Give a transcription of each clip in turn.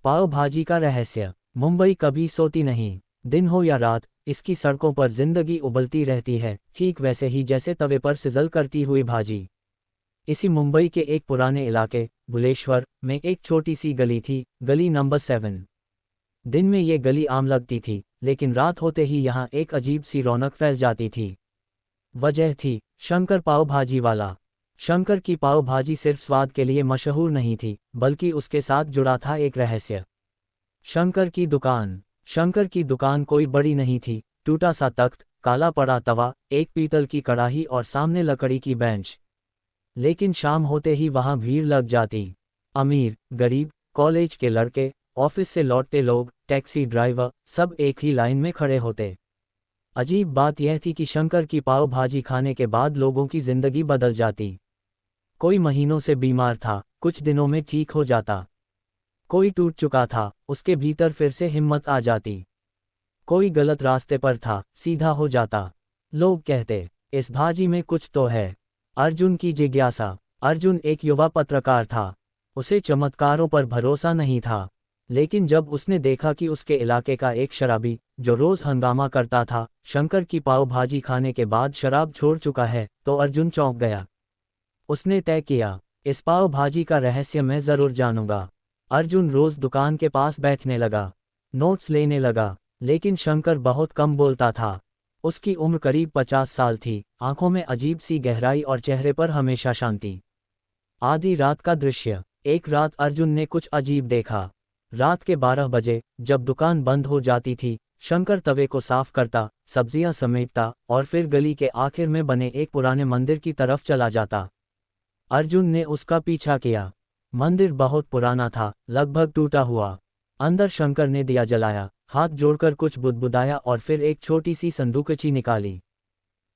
पाव भाजी का रहस्य। मुंबई कभी सोती नहीं। दिन हो या रात, इसकी सड़कों पर जिंदगी उबलती रहती है, ठीक वैसे ही जैसे तवे पर सिजल करती हुई भाजी। इसी मुंबई के एक पुराने इलाके, बुलेश्वर, में एक छोटी सी गली थी, गली नंबर 7। दिन में ये गली आम लगती थी, लेकिन रात होते ही यहाँ एक अजीब सी रौनक फैल जाती थी। वजह थी शंकर पाव भाजी वाला। शंकर की पाव भाजी सिर्फ स्वाद के लिए मशहूर नहीं थी, बल्कि उसके साथ जुड़ा था एक रहस्य। शंकर की दुकान। शंकर की दुकान कोई बड़ी नहीं थी, टूटा सा तख्त, काला पड़ा तवा, एक पीतल की कढ़ाई और सामने लकड़ी की बेंच। लेकिन शाम होते ही वहां भीड़ लग जाती। अमीर, गरीब, कॉलेज के लड़के, ऑफिस से लौटते लोग, टैक्सी ड्राइवर, सब एक ही लाइन में खड़े होते। अजीब बात यह थी कि शंकर की पाव भाजी खाने के बाद लोगों की जिंदगी बदल जाती। कोई महीनों से बीमार था, कुछ दिनों में ठीक हो जाता। कोई टूट चुका था, उसके भीतर फिर से हिम्मत आ जाती। कोई गलत रास्ते पर था, सीधा हो जाता। लोग कहते, इस भाजी में कुछ तो है। अर्जुन की जिज्ञासा। अर्जुन एक युवा पत्रकार था। उसे चमत्कारों पर भरोसा नहीं था। लेकिन जब उसने देखा कि उसके इलाके का एक शराबी, जो रोज हंगामा करता था, शंकर की पाव भाजी खाने के बाद शराब छोड़ चुका है, तो अर्जुन चौंक गया। उसने तय किया, इस पाव भाजी का रहस्य मैं जरूर जानूंगा। अर्जुन रोज दुकान के पास बैठने लगा, नोट्स लेने लगा, लेकिन शंकर बहुत कम बोलता था। उसकी उम्र करीब 50 साल थी, आंखों में अजीब सी गहराई और चेहरे पर हमेशा शांति। आधी रात का दृश्य। एक रात अर्जुन ने कुछ अजीब देखा। रात के 12 बजे, जब दुकान बंद हो जाती थी, शंकर तवे को साफ करता, सब्जियां समेटता और फिर गली के आखिर में बने एक पुराने मंदिर की तरफ चला जाता। अर्जुन ने उसका पीछा किया। मंदिर बहुत पुराना था, लगभग टूटा हुआ। अंदर शंकर ने दिया जलाया, हाथ जोड़कर कुछ बुदबुदाया और फिर एक छोटी सी संदूकची निकाली।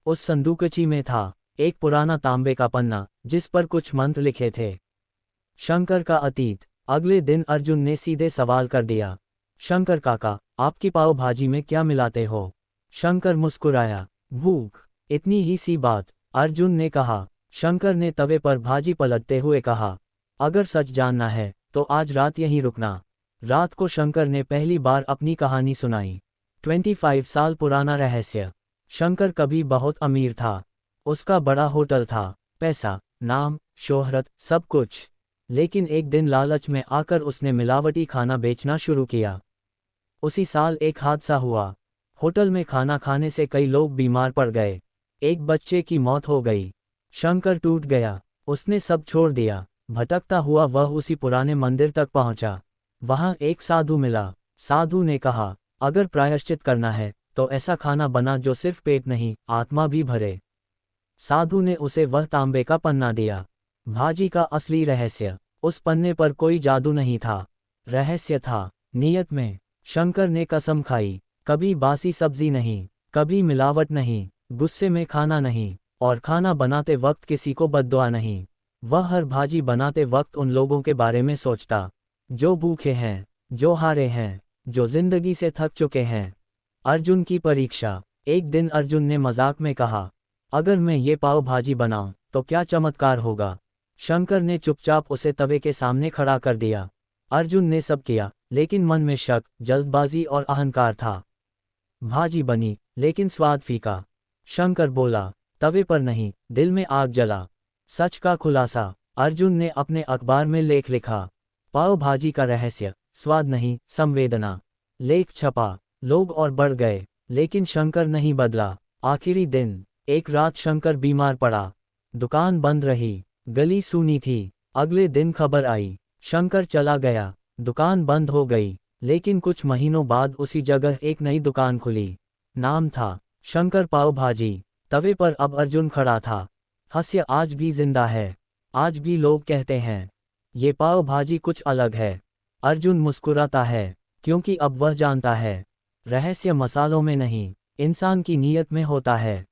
उस संदूकची में था एक पुराना तांबे का पन्ना, जिस पर कुछ मंत्र लिखे थे। शंकर का अतीत। अगले दिन अर्जुन ने सीधे सवाल कर दिया, शंकर काका, आपकी पाव भाजी में क्या मिलाते हो? शंकर मुस्कुराया, भूख। इतनी ही सी बात, अर्जुन ने कहा। शंकर ने तवे पर भाजी पलटते हुए कहा, अगर सच जानना है तो आज रात यहीं रुकना। रात को शंकर ने पहली बार अपनी कहानी सुनाई। 25 साल पुराना रहस्य। शंकर कभी बहुत अमीर था। उसका बड़ा होटल था, पैसा, नाम, शोहरत, सब कुछ। लेकिन एक दिन लालच में आकर उसने मिलावटी खाना बेचना शुरू किया। उसी साल एक हादसा हुआ। होटल में खाना खाने से कई लोग बीमार पड़ गए। एक बच्चे की मौत हो गई। शंकर टूट गया। उसने सब छोड़ दिया। भटकता हुआ वह उसी पुराने मंदिर तक पहुंचा। वहां एक साधु मिला। साधु ने कहा, अगर प्रायश्चित करना है तो ऐसा खाना बना जो सिर्फ पेट नहीं, आत्मा भी भरे। साधु ने उसे वह तांबे का पन्ना दिया। भाजी का असली रहस्य। उस पन्ने पर कोई जादू नहीं था। रहस्य था नीयत में। शंकर ने कसम खाई, कभी बासी सब्जी नहीं, कभी मिलावट नहीं, गुस्से में खाना नहीं, और खाना बनाते वक्त किसी को बद्दुआ नहीं। वह हर भाजी बनाते वक्त उन लोगों के बारे में सोचता, जो भूखे हैं, जो हारे हैं, जो जिंदगी से थक चुके हैं। अर्जुन की परीक्षा। एक दिन अर्जुन ने मजाक में कहा, अगर मैं ये पाव भाजी बनाऊं तो क्या चमत्कार होगा? शंकर ने चुपचाप उसे तवे के सामने खड़ा कर दिया। अर्जुन ने सब किया, लेकिन मन में शक, जल्दबाजी और अहंकार था। भाजी बनी, लेकिन स्वाद फीका। शंकर बोला, तवे पर नहीं, दिल में आग जला। सच का खुलासा। अर्जुन ने अपने अखबार में लेख लिखा, पाव भाजी का रहस्य, स्वाद नहीं, संवेदना। लेख छपा, लोग और बढ़ गए, लेकिन शंकर नहीं बदला। आखिरी दिन। एक रात शंकर बीमार पड़ा। दुकान बंद रही, गली सूनी थी। अगले दिन खबर आई, शंकर चला गया। दुकान बंद हो गई, लेकिन कुछ महीनों बाद उसी जगह एक नई दुकान खुली। नाम था शंकर पाव भाजी। तवे पर अब अर्जुन खड़ा था। हास्य आज भी जिंदा है। आज भी लोग कहते हैं, ये पाव भाजी कुछ अलग है। अर्जुन मुस्कुराता है, क्योंकि अब वह जानता है, रहस्य मसालों में नहीं, इंसान की नीयत में होता है।